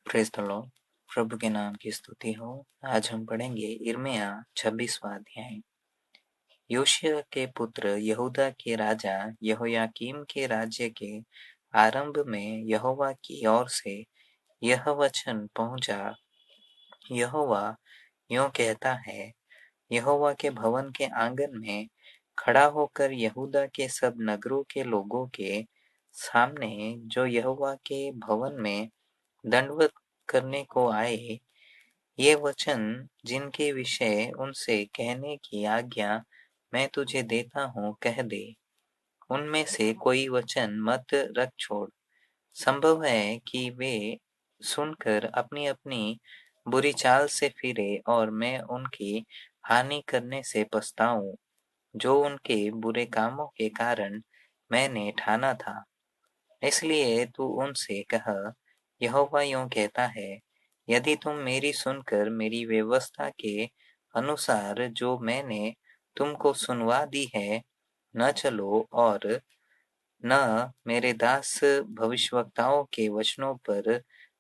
Praise the Lord. प्रभु के नाम की स्तुति हो। आज हम पढ़ेंगे यिर्मयाह 26वां अध्याय। योशिय्याह के पुत्र यहूदा के राजा यहोयाकीम के राज्य के आरंभ में यहोवा की ओर से यह वचन पहुंचा। यहोवा यूं कहता है, यहोवा के भवन के आंगन में खड़ा होकर यहूदा के सब नगरों के लोगों के सामने जो यहोवा के भवन में दंडवत करने को आए, ये वचन जिनके विषय उनसे कहने की आज्ञा मैं तुझे देता हूँ कह दे। उनमें से कोई वचन मत रख छोड़। संभव है कि वे सुनकर अपनी अपनी बुरी चाल से फिरे और मैं उनकी हानि करने से पछताऊं, जो उनके बुरे कामों के कारण मैंने ठाना था। इसलिए तू उनसे कह, यहोवा यूं कहता है, यदि तुम मेरी सुनकर मेरी व्यवस्था के अनुसार जो मैंने तुमको सुनवा दी है न चलो और न मेरे दास भविष्यवक्ताओं के वचनों पर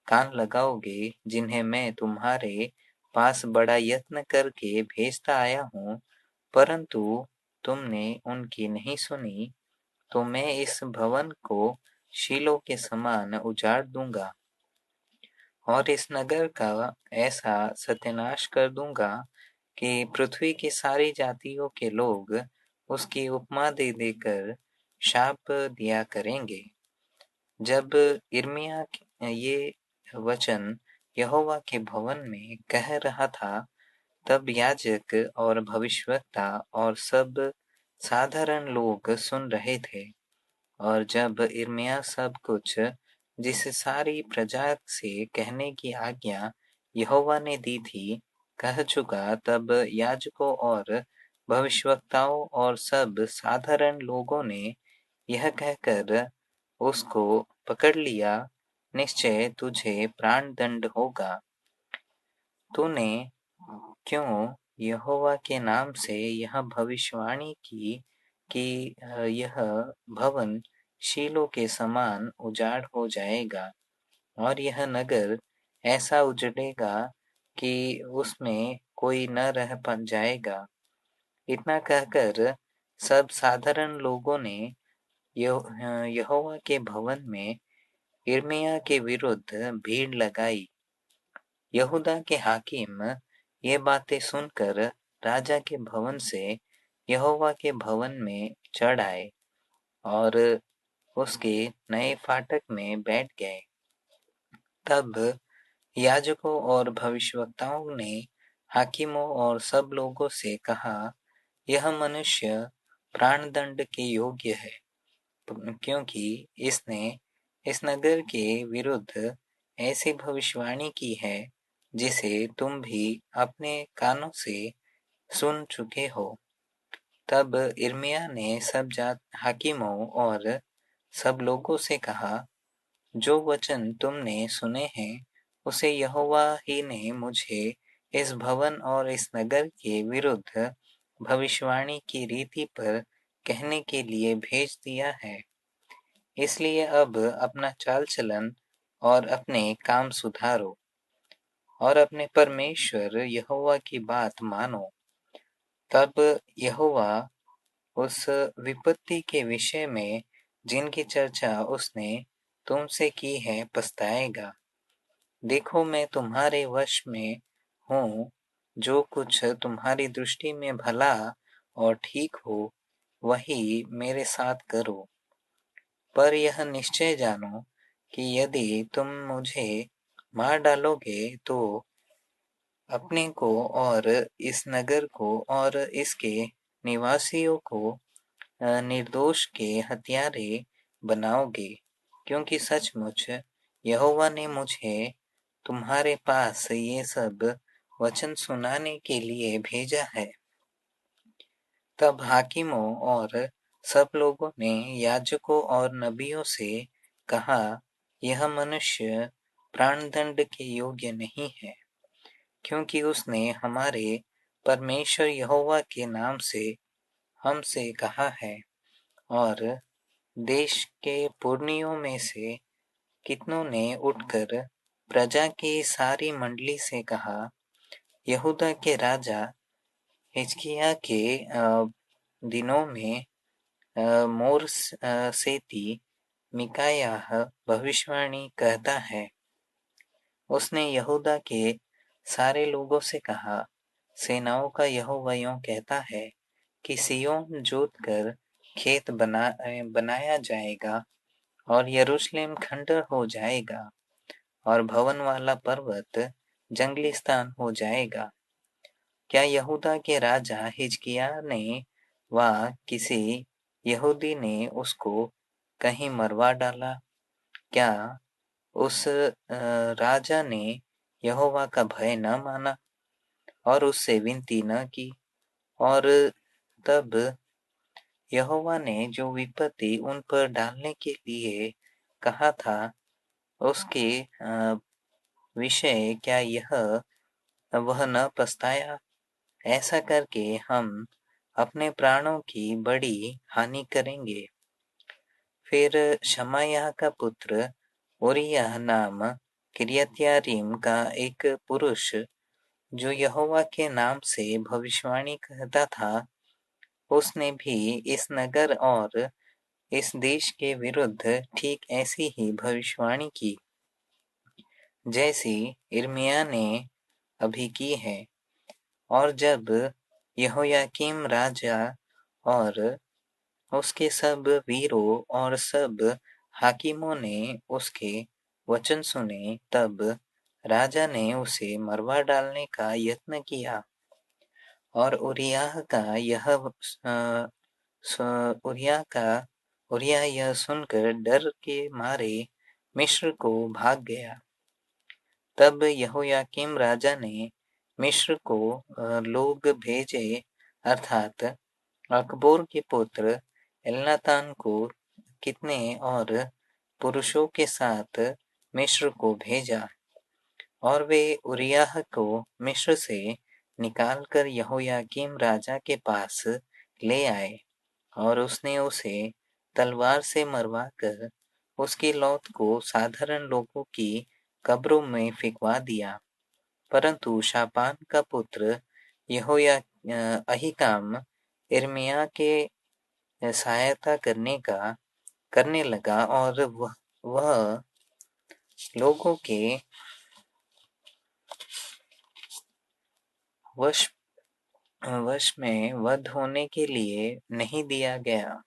कान लगाओगे, जिन्हें मैं तुम्हारे पास बड़ा यत्न करके भेजता आया हूँ, परंतु तुमने उनकी नहीं सुनी, तो मैं इस भवन को शीलो के समान उजाड़ दूंगा और इस नगर का ऐसा सत्यानाश कर दूंगा कि पृथ्वी की सारी जातियों के लोग उसकी उपमा दे देकर शाप दिया करेंगे। जब यिर्मयाह ये वचन यहोवा के भवन में कह रहा था, तब याजक और भविष्यवक्ता और सब साधारण लोग सुन रहे थे। और जब यिर्मयाह सब कुछ जिस सारी प्रजा से कहने की आज्ञा यहोवा ने दी थी कह चुका, तब याजकों और भविष्यवक्ताओं और सब साधारण लोगों ने यह कहकर उसको पकड़ लिया, निश्चय तुझे प्राण दंड होगा। तूने क्यों यहोवा के नाम से यह भविष्यवाणी की कि यह भवन शीलो के समान उजाड़ हो जाएगा और यह नगर ऐसा उजड़ेगा कि उसमें कोई न रह जाएगा। इतना कहकर सब साधारण लोगों ने यहोवा के भवन में यिर्मयाह के विरुद्ध भीड़ लगाई। यहूदा के हाकिम ये बातें सुनकर राजा के भवन से यहोवा के भवन में चढ़ आए और उसके नए फाटक में बैठ गए। तब याजकों और भविष्यवक्ताओं ने हाकिमों और सब लोगों से कहा, यह मनुष्य प्राण दंड के योग्य है, क्योंकि इसने इस नगर के विरुद्ध ऐसी भविष्यवाणी की है जिसे तुम भी अपने कानों से सुन चुके हो। तब यिर्मयाह ने सब हाकिमों और सब लोगों से कहा, जो वचन तुमने सुने हैं उसे यहोवा ही ने मुझे इस भवन और इस नगर के विरुद्ध भविष्यवाणी की रीति पर कहने के लिए भेज दिया है। इसलिए अब अपना चाल चलन और अपने काम सुधारो और अपने परमेश्वर यहोवा की बात मानो। तब यहोवा उस विपत्ति के विषय में जिनकी चर्चा उसने तुमसे की है पछताएगा। देखो, मैं तुम्हारे वश में हूँ, जो कुछ तुम्हारी दृष्टि में भला और ठीक हो वही मेरे साथ करो। पर यह निश्चय जानो कि यदि तुम मुझे मार डालोगे तो अपने को और इस नगर को और इसके निवासियों को निर्दोष के हत्यारे बनाओगे, क्योंकि सचमुच यहोवा ने मुझे तुम्हारे पास ये सब वचन सुनाने के लिए भेजा है। तब हाकिमों और सब लोगों ने याजकों और नबियों से कहा, यह मनुष्य प्राणदंड के योग्य नहीं है, क्योंकि उसने हमारे परमेश्वर यहोवा के नाम से हमसे कहा है और देश के पुरनियों में से कितनों ने उठकर प्रजा की सारी मंडली से कहा, यहूदा के राजा हिजकिय्याह के दिनों में मोरसेती मिकायाह भविष्यवाणी कहता है। उसने यहूदा के सारे लोगों से कहा, सेनाओं का यहोवा यूं कहता है कि सिय्योन जोतकर खेत बनाया जाएगा और यरूशलेम खंडहर हो जाएगा और भवन वाला पर्वत जंगली स्थान हो जाएगा। क्या यहूदा के राजा हिजकिय्याह ने व किसी यहूदी ने उसको कहीं मरवा डाला? क्या उस राजा ने यहोवा का भय न माना और उससे विनती न की? और तब यहोवा ने जो विपत्ति उन पर डालने के लिए कहा था उसके विषय क्या वह न पछताया? ऐसा करके हम अपने प्राणों की बड़ी हानि करेंगे। फिर शमायाह का पुत्र उरिय्याह नाम किर्यत्यारीम का एक पुरुष जो यहोवा के नाम से भविष्यवाणी कहता था, उसने भी इस नगर और इस देश के विरुद्ध ठीक ऐसी ही भविष्यवाणी की जैसी यिर्मयाह ने अभी की है। और जब यहोयाकीम राजा और उसके सब वीरों और सब हाकिमों ने उसके वचन सुने, तब राजा ने उसे मरवा डालने का यत्न किया। और उरिय्याह यह सुनकर डर के मारे मिस्र को भाग गया। तब यहोयाकीम राजा ने मिस्र को लोग भेजे, अर्थात अकबोर के पुत्र एलनातान को कितने और पुरुषों के साथ मिस्र को भेजा, और वे उरिय्याह को मिस्र से निकालकर यहोयाकीम राजा के पास ले आए और उसने उसे तलवार से मरवाकर उसकी लौट को साधारण लोगों की कब्रों में फेंकवा दिया। परंतु शापान का पुत्र अहीकाम यिर्मयाह के सहायता करने लगा और वह लोगों के वश में वध होने के लिए नहीं दिया गया।